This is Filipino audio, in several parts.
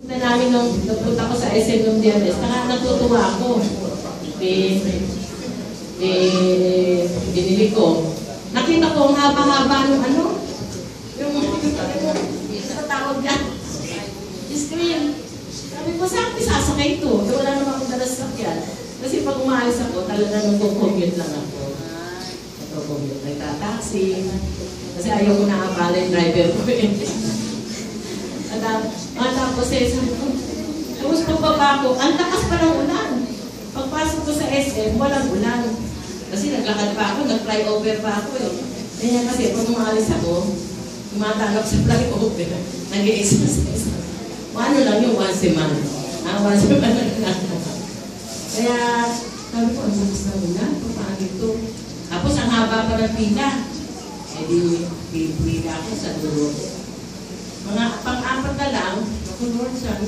Na namin nung nagpunta ko sa SM ng Dianes, natutuwa ako. Binili ko. Nakita ko ang haba-haba ng ano, yung sa tawag niya, screen. Sabi ko, saan sasakay ito? Wala naman akong dalas sakyan. Kasi pag umaalis ako, talaga nag-commute lang ako. Nag-commute, nagtataxi. Kasi ayaw ko na abala yung driver ko. Tapos sabi ko, tapos pagbaba ko, ang lakas pa ng ulan. Pagpasok ko sa SM, walang ulan. Kasi naglakad pa ako, nag-flyover pa ako eh. Kaya kasi pag umaalis ako, tumatanap sa flyover, nag-i-exercise. Ano lang yung once a month. Once a month lang. Kaya sabi ko, ang lakas ng ulan, paano ito? Tapos ang haba pa ng pila. Eh di pila ako sa dulo. Mga pang-apat na lang, ako Lord, sana.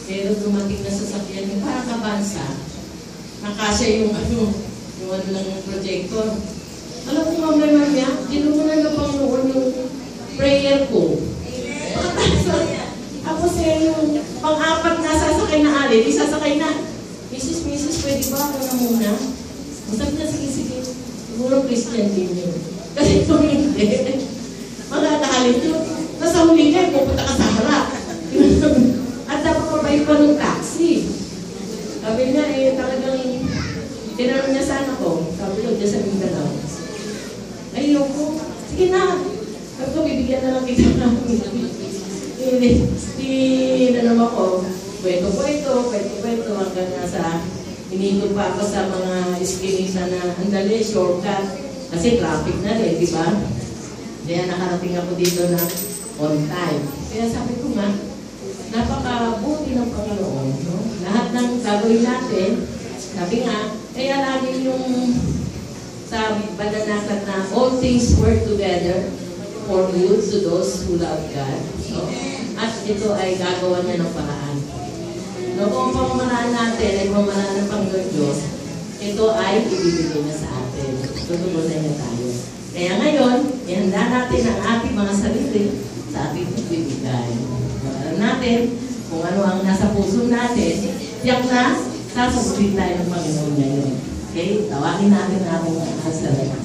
Pero dumating na sasakyan yung parang kabansa. Nakasya yung ano lang yung projector. Alam ko mamaya, dinumunan na pang noon yung prayer ko. Tapos yung pang-apat na sasakay na alin, isasakay na. Mrs., pwede ba ako na muna? Sabi na, sige. Siguro Christian din yun. Kasi kung hindi, magkakalit yun. Nasa huli ka, pupunta ka sa harap. At napakabay pa ng taxi. Sabi niya, talagang tinanong niya sana ko. Sabi ko, dyan sa Mindanao. Ayoko. Sige na. Sabi ko, bibigyan na lang kita na. Tinanong ako, kwento, hanggang nasa inikot pa ako sa mga iskinisa na andali, shortcut. Kasi traffic na rin, di ba? Kaya nakarating ako dito na on time. Kaya sabi ko nga, napakabuti ng Panginoon. No? Lahat ng gagawin natin, sabi nga, kaya lagi yung sa bananakat na all things work together for good to those who love God. So, at ito ay gagawa niya ng paraan. No, kung pamamaraan natin ay pamamaraan ng Panginoon Diyos, ito ay ibibigay na sa atin. Tutugunan niya tayo. Kaya ngayon, ihanda natin ang ating mga sarili sa ating pagbibigay. Alam natin kung ano ang nasa puso natin, tiyak na sasagutin tayo ng Panginoon ngayon. Okay? Tawagin natin ang ating mga sarili.